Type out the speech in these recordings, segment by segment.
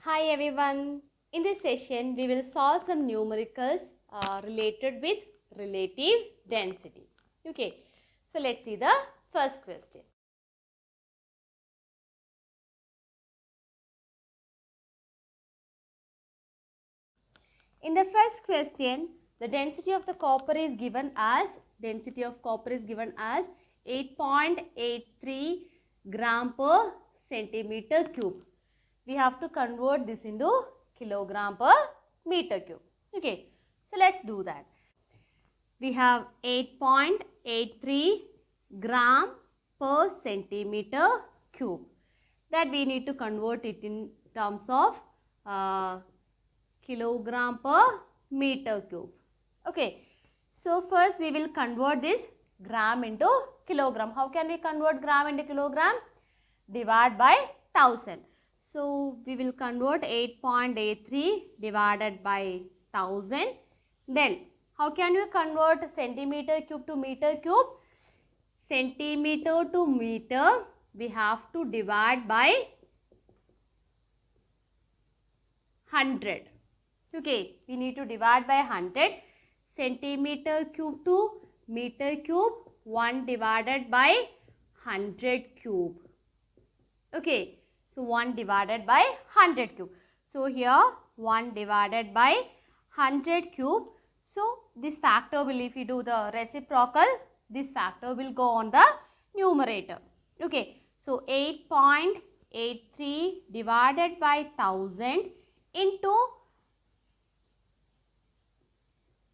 Hi everyone. In this session, we will solve some numericals related with relative density. Okay. So let's see the first question. In the first question, the density of the copper is given as 8.83 gram per centimeter cube. We have to convert this into kilogram per meter cube. Okay, so let's do that. We have 8.83 gram per centimeter cube. That we need to convert it in terms of kilogram per meter cube. Okay, so first we will convert this gram into kilogram. How can we convert gram into kilogram? Divide by 1000. So we will convert 8.83 divided by 1000. Then how can we convert centimeter cube to meter cube? Centimeter to meter we have to divide by 100. Okay, we need to divide by 100. Centimeter cube to meter cube, 1 divided by 100 cube. Okay, so 1 divided by 100 cube. So here 1 divided by 100 cube. So this factor will, if you do the reciprocal, this factor will go on the numerator. Okay, so 8.83 divided by 1000 into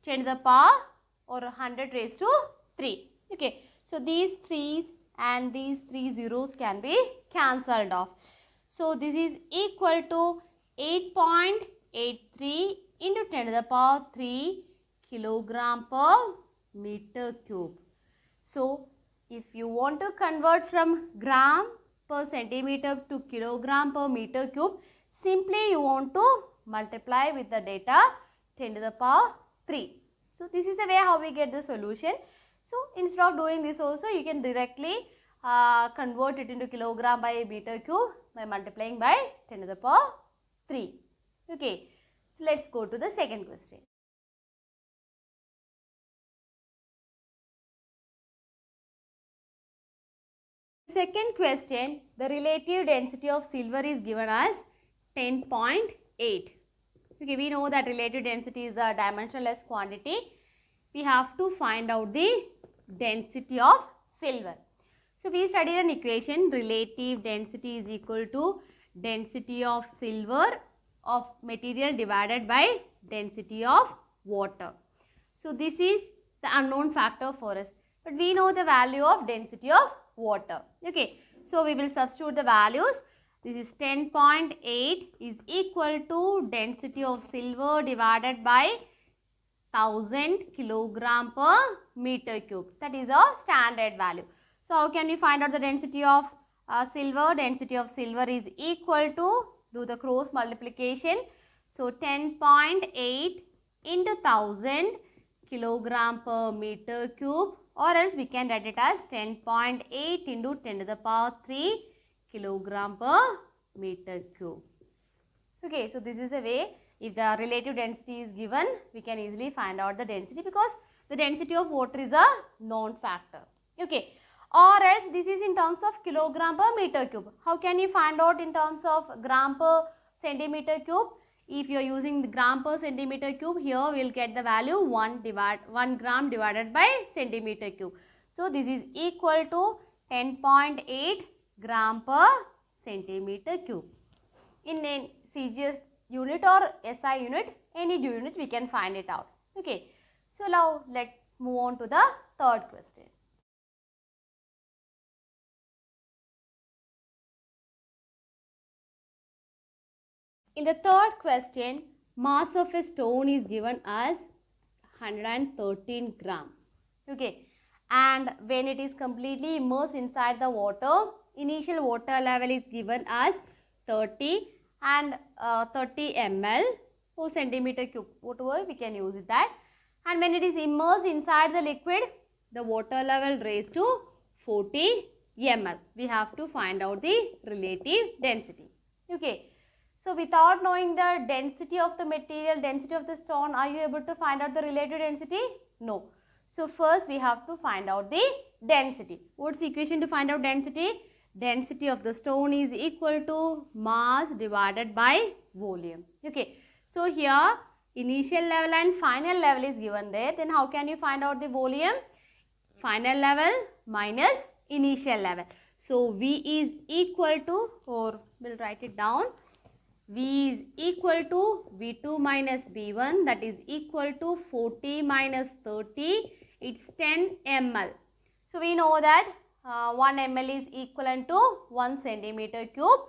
10 to the power or 100 raised to 3. Okay, so these 3's and these 3 zeros can be cancelled off. So this is equal to 8.83 into 10 to the power 3 kilogram per meter cube. So if you want to convert from gram per centimeter to kilogram per meter cube, simply you want to multiply with the data 10 to the power 3. So this is the way how we get the solution. So instead of doing this also, you can directly convert it into kilogram by meter cube by multiplying by 10 to the power 3. Okay, so let's go to the second question. Second question, the relative density of silver is given as 10.8. Okay, we know that relative density is a dimensionless quantity. We have to find out the density of silver. So we studied an equation, relative density is equal to density of silver of material divided by density of water. So this is the unknown factor for us, but we know the value of density of water. Okay, so we will substitute the values. This is 10.8 is equal to density of silver divided by 1000 kilogram per meter cube. That is a standard value. So how can we find out the density of silver? Density of silver is equal to, do the cross multiplication. So 10.8 into 1000 kilogram per meter cube, or else we can write it as 10.8 into 10 to the power 3 kilogram per meter cube. Okay, so this is a way, if the relative density is given, we can easily find out the density, because the density of water is a known factor. Okay, or else this is in terms of kilogram per meter cube. How can you find out in terms of gram per centimeter cube? If you are using the gram per centimeter cube, here we will get the value 1 gram divided by centimeter cube. So this is equal to 10.8 gram per centimeter cube. In a CGS unit or SI unit, any unit we can find it out. Okay, so now let's move on to the third question. In the third question, mass of a stone is given as 113 gram. Okay, and when it is completely immersed inside the water, initial water level is given as 30 and 30 ml per centimeter cube, whatever we can use that. And when it is immersed inside the liquid, the water level raised to 40 ml. We have to find out the relative density. Okay, So without knowing the density of the material, density of the stone, are you able to find out the relative density? No. So first we have to find out the density. What's the equation to find out density? Density of the stone is equal to mass divided by volume. Okay. So here initial level and final level is given there. Then how can you find out the volume? Final level minus initial level. So V is equal to, or we'll write it down, V is equal to V2 minus V1, that is equal to 40 minus 30, it's 10 ml. So we know that 1 ml is equivalent to 1 centimeter cube.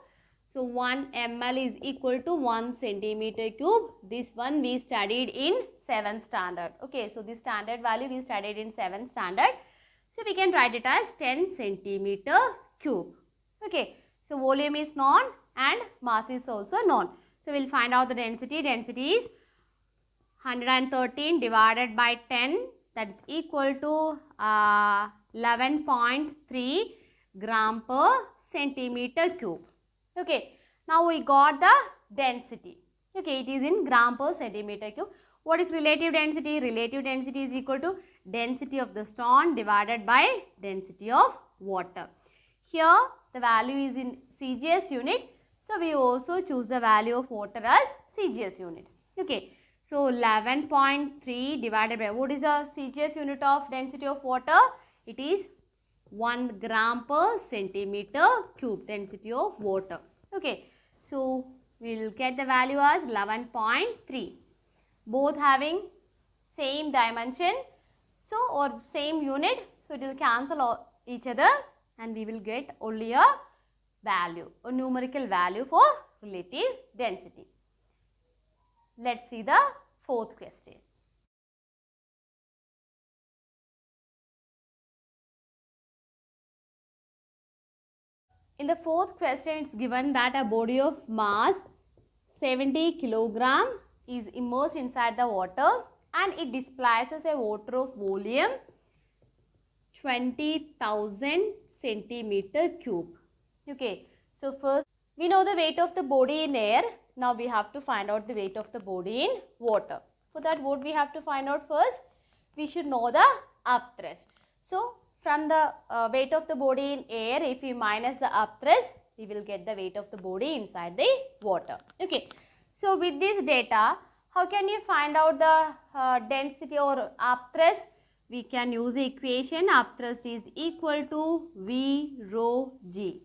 So 1 ml is equal to 1 centimeter cube. This one we studied in 7th standard. Okay, so this standard value we studied in 7th standard. So we can write it as 10 centimeter cube. Okay, so volume is known and mass is also known. So we'll find out the density. Density is 113 divided by 10, that is equal to 11.3 gram per centimeter cube. Okay, now we got the density. Okay, it is in gram per centimeter cube. What is relative density? Relative density is equal to density of the stone divided by density of water. Here the value is in CGS unit. So we also choose the value of water as CGS unit. Okay. So 11.3 divided by, what is the CGS unit of density of water? It is 1 gram per centimeter cube density of water. Okay. So we will get the value as 11.3. Both having same dimension, so or same unit. So it will cancel each other and we will get only a value, a numerical value for relative density. Let's see the fourth question. In the fourth question, it's given that a body of mass 70 kilogram is immersed inside the water and it displaces a water of volume 20,000 centimeter cube. Okay, so first we know the weight of the body in air. Now we have to find out the weight of the body in water. For that, what we have to find out first? We should know the upthrust. So from the weight of the body in air, if we minus the upthrust, we will get the weight of the body inside the water. Okay. So with this data, how can you find out the density or upthrust? We can use the equation upthrust is equal to V rho G.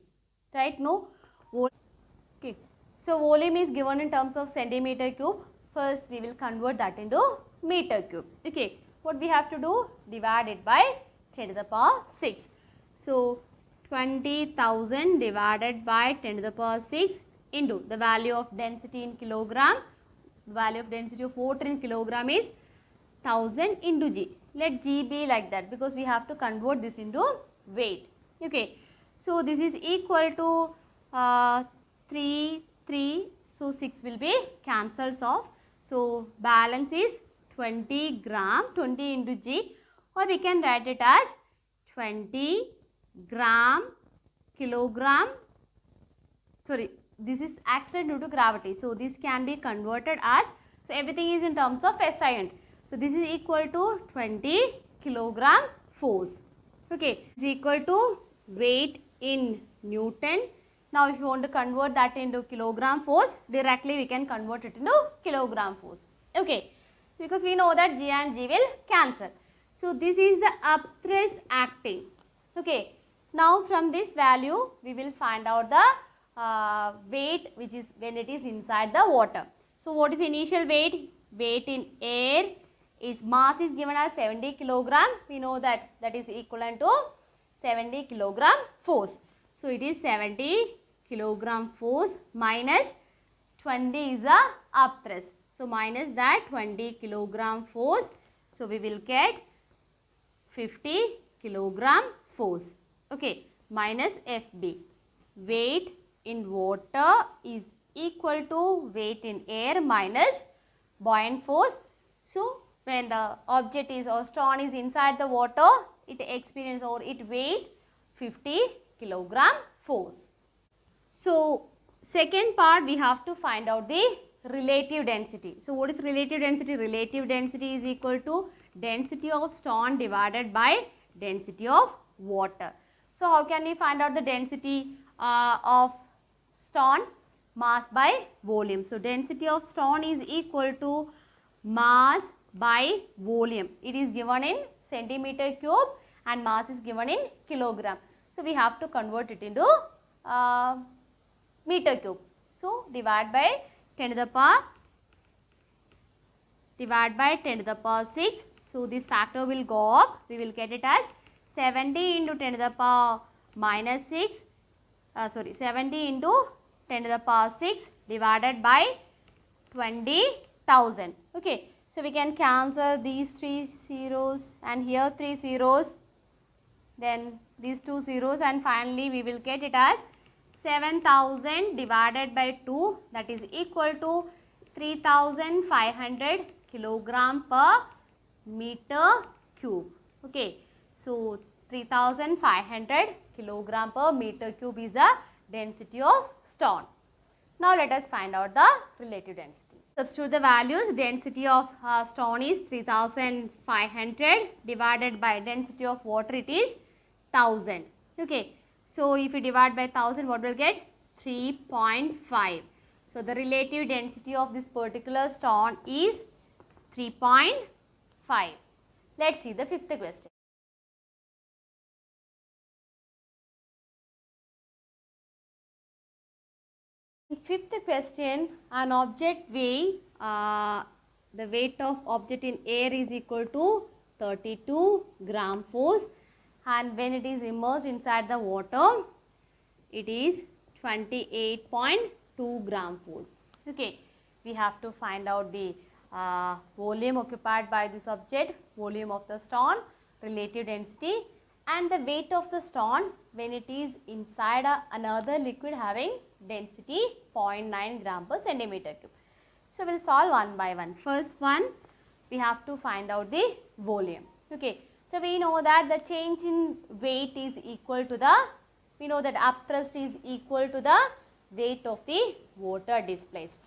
Right? No? Okay. So volume is given in terms of centimeter cube. First, we will convert that into meter cube. Okay. What we have to do? Divide it by 10 to the power 6. So 20,000 divided by 10 to the power 6 into the value of density in kilogram. The value of density of water in kilogram is 1000 into G. Let G be like that because we have to convert this into weight. Okay. So this is equal to 3. So 6 will be cancelled off. So balance is 20 gram, 20 into G, or we can write it as 20 gram kilogram. Sorry, this is accident due to gravity. So this can be converted as, so everything is in terms of SI unit. So this is equal to 20 kilogram force. Okay, is equal to weight in Newton. Now if you want to convert that into kilogram force, directly we can convert it into kilogram force. Okay, so because we know that G and G will cancel. So this is the upthrust acting. Okay, now from this value we will find out the weight which is when it is inside the water. So what is initial weight? Weight in air is, mass is given as 70 kilogram. We know that that is equivalent to 70 kilogram force. So it is 70 kilogram force minus 20 is the upthrust. So minus that 20 kilogram force. So we will get 50 kilogram force. Okay, minus FB. Weight in water is equal to weight in air minus buoyant force. So when the object is or stone is inside the water, it experiences or it weighs 50 kilogram force. So second part we have to find out the relative density. So what is relative density? Relative density is equal to density of stone divided by density of water. So how can we find out the density of stone? Mass by volume. So density of stone is equal to mass by volume. It is given in centimeter cube and mass is given in kilogram. So we have to convert it into meter cube. So divide by 10 to the power 6. So this factor will go up. We will get it as 70 into 10 to the power minus 6. 70 into 10 to the power 6 divided by 20,000. Okay. So we can cancel these 3 zeros and here 3 zeros. Then these 2 zeros and finally we will get it as 7,000 divided by 2, that is equal to 3,500 kilogram per meter cube. Okay. So 3,500 kilogram per meter cube is the density of stone. Now let us find out the relative density. Substitute the values. Density of stone is 3,500 divided by density of water, it is 1,000. Okay. So if you divide by 1,000, what will get? 3.5. So the relative density of this particular stone is 3.5. Let's see the fifth question. Fifth question, an object weigh, the weight of object in air is equal to 32 gram force, and when it is immersed inside the water, it is 28.2 gram force. Okay, we have to find out the volume occupied by this object, volume of the stone, relative density, and the weight of the stone when it is inside another liquid having density 0.9 gram per centimeter cube. So we will solve one by one. First one, we have to find out the volume. Okay. So we know that the change in weight is equal to the, we know that upthrust is equal to the weight of the water displaced.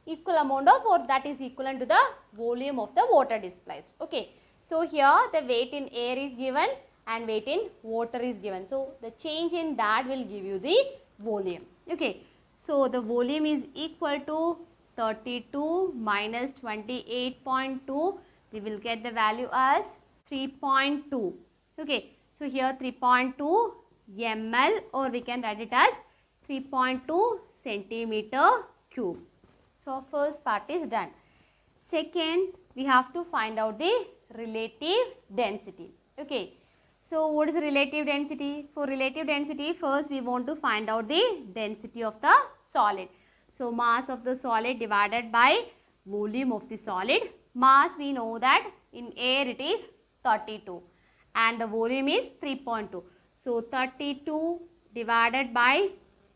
Equal amount of, or that is equivalent to the volume of the water displaced. Okay. So here the weight in air is given and weight in water is given. So the change in that will give you the volume. Okay. So the volume is equal to 32 minus 28.2. We will get the value as 3.2. Okay. So here 3.2 ml, or we can write it as 3.2 centimeter cube. So first part is done. Second, we have to find out the relative density. Okay. So what is relative density? For relative density, first we want to find out the density of the solid. So mass of the solid divided by volume of the solid. Mass, we know that in air it is 32 and the volume is 3.2. So 32 divided by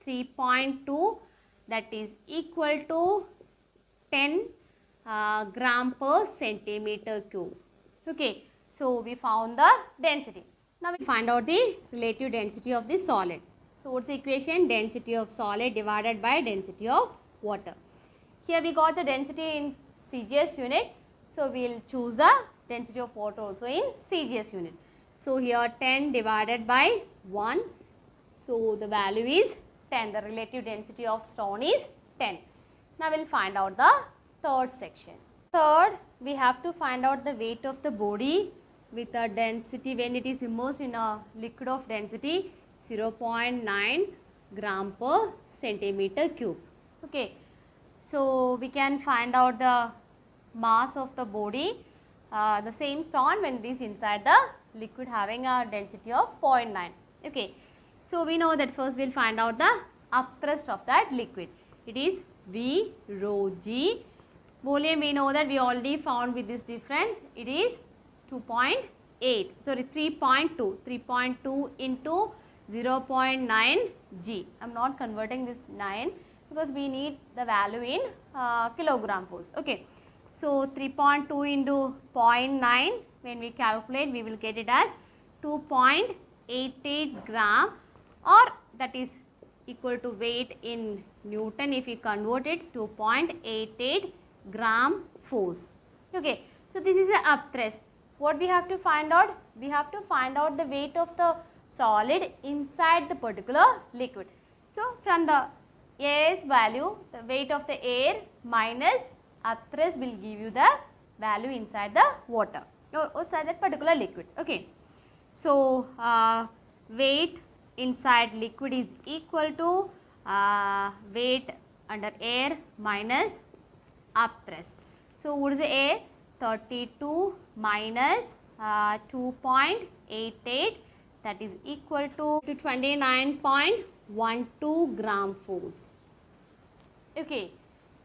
3.2, that is equal to 10 gram per centimeter cube. Okay. So we found the density. Now we find out the relative density of the solid. So what's the equation? Density of solid divided by density of water. Here we got the density in CGS unit. So we will choose the density of water also in CGS unit. So here 10 divided by 1. So the value is 10. The relative density of stone is 10. Now we will find out the third section. Third, we have to find out the weight of the body with a density when it is immersed in a liquid of density 0.9 gram per centimeter cube. Okay. So we can find out the mass of the body, the same stone when it is inside the liquid having a density of 0.9. Okay. So we know that first we will find out the upthrust of that liquid. It is V rho G. Volume, we know that we already found with this difference. It is 2.8, sorry 3.2, 3.2 into 0.9 G. I am not converting this 9 because we need the value in kilogram force. Okay. So 3.2 into 0.9, when we calculate, we will get it as 2.88 gram, or that is equal to weight in Newton if we convert it to 0.88 gram force. Okay, so this is a up thrust. What we have to find out? We have to find out the weight of the solid inside the particular liquid. So from the A's value, the weight of the air minus up thrust will give you the value inside the water or inside that particular liquid. Okay, so weight inside liquid is equal to weight under air minus up thrust. So what is the air? 32 minus 2.88, that is equal to 29.12 gram force. Okay,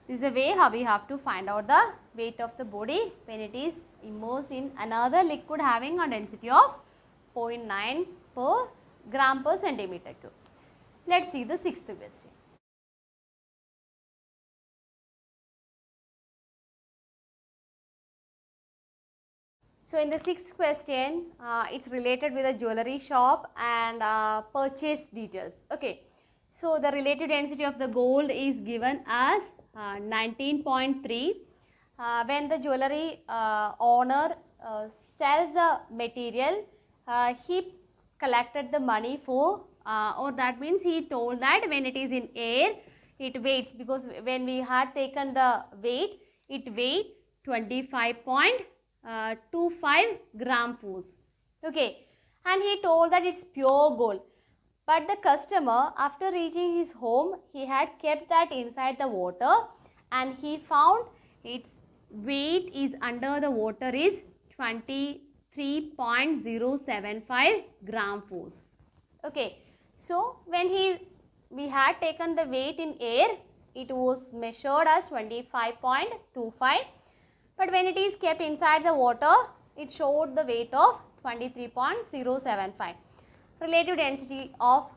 this is the way how we have to find out the weight of the body when it is immersed in another liquid having a density of 0.9 per gram per centimeter cube. Let's see the sixth question. So in the sixth question, it's related with a jewelry shop and purchase details. Okay, so the relative density of the gold is given as 19.3. When the jewelry owner sells the material, he collected the money for, or that means he told that when it is in air, it weighs, because when we had taken the weight, it weighed 25.25 gram force. Okay, and he told that it's pure gold. But the customer, after reaching his home, he had kept that inside the water and he found its weight is under the water is 23.075 gram force. Okay, so when we had taken the weight in air, it was measured as 25.25. But when it is kept inside the water, it showed the weight of 23.075. Relative density of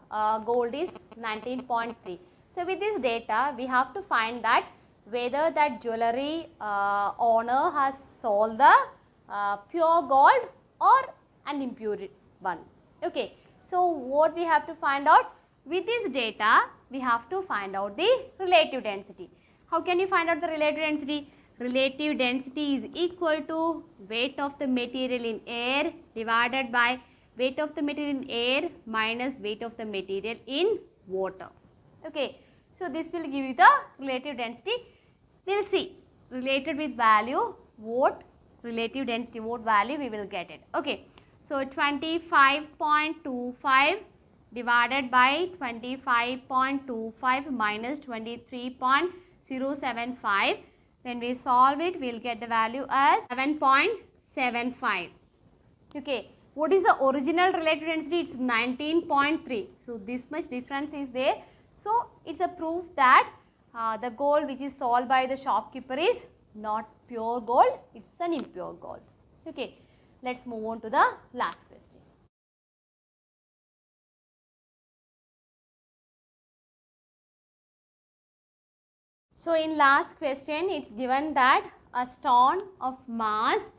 gold is 19.3. So with this data, we have to find that whether that jewelry owner has sold the pure gold or an impure one. Okay. So what we have to find out? With this data, we have to find out the relative density. How can you find out the relative density? Relative density is equal to weight of the material in air divided by weight of the material in air minus weight of the material in water. Okay. So this will give you the relative density. We will see related with value, what relative density, what value we will get it. Okay. So 25.25 divided by 25.25 minus 23.075. When we solve it, we will get the value as 7.75. Okay. What is the original relative density? It's 19.3. So this much difference is there. So it's a proof that the gold which is sold by the shopkeeper is not pure gold, it's an impure gold. Okay. Let's move on to the last question. So in last question, it's given that a stone of mass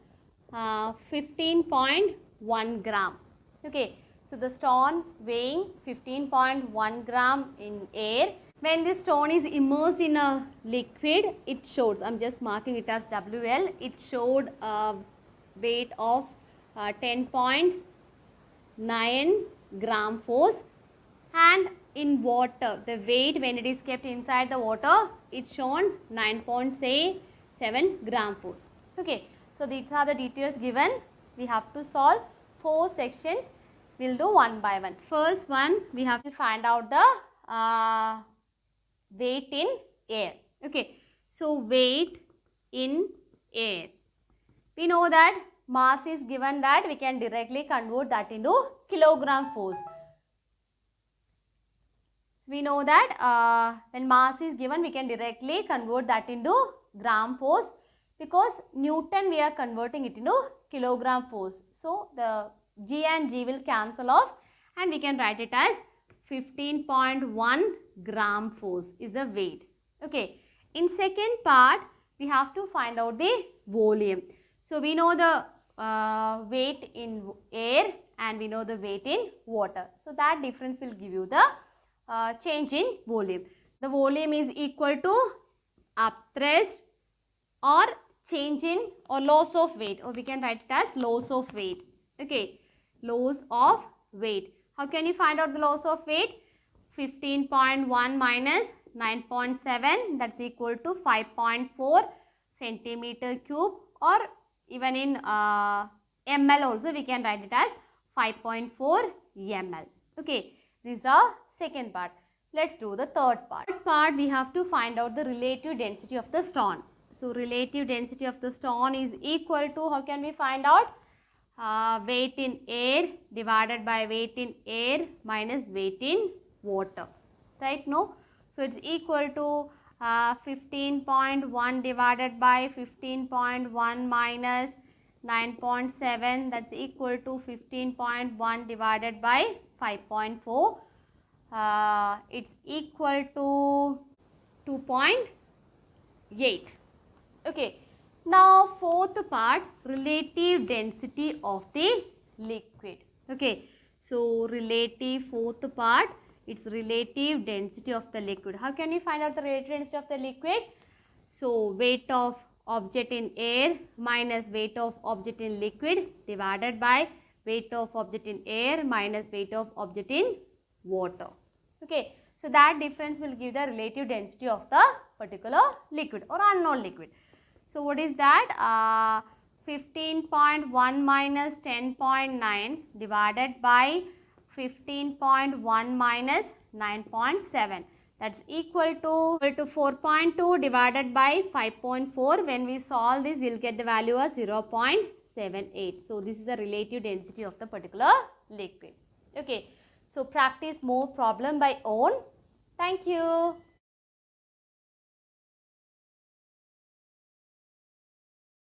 15.1 gram. Okay. So the stone weighing 15.1 gram in air. When this stone is immersed in a liquid, it shows, I am just marking it as WL, it showed a weight of 10.9 gram force, and in water, the weight when it is kept inside the water, it's shown 9.7 gram force. Okay. So these are the details given. We have to solve 4 sections. We will do one by one. First one, we have to find out the weight in air. Okay. So weight in air. We know that mass is given, that we can directly convert that into kilogram force. We know that when mass is given, we can directly convert that into gram force, because Newton we are converting it into kilogram force. So the G and G will cancel off and we can write it as 15.1 gram force is the weight. Okay. In second part, we have to find out the volume. So we know the weight in air and we know the weight in water. So that difference will give you the change in volume. The volume is equal to upthrust or change in or loss of weight, or we can write it as loss of weight. Okay, loss of weight. How can you find out the loss of weight? 15.1 minus 9.7, that's equal to 5.4 centimeter cube, or even in ml also we can write it as 5.4 ml. Okay, this is the second part. Let's do the third part. Third part, we have to find out the relative density of the stone. So, relative density of the stone is equal to, how can we find out? Weight in air divided by weight in air minus weight in water. Right? No? So, it's equal to 15.1 divided by 15.1 minus 9.7, that's equal to 15.1 divided by 5.4. It's equal to 2.8. Okay. Now, fourth part, relative density of the liquid. Okay. So, fourth part, it's relative density of the liquid. How can you find out the relative density of the liquid? So, weight of object in air minus weight of object in liquid divided by weight of object in air minus weight of object in water. Okay. So, that difference will give the relative density of the particular liquid or unknown liquid. So, what is that? 15.1 minus 10.9 divided by 15.1 minus 9.7. That's equal to 4.2 divided by 5.4. When we solve this, we will get the value as 0.78. So, this is the relative density of the particular liquid. Okay. So, practice more problem by own. Thank you.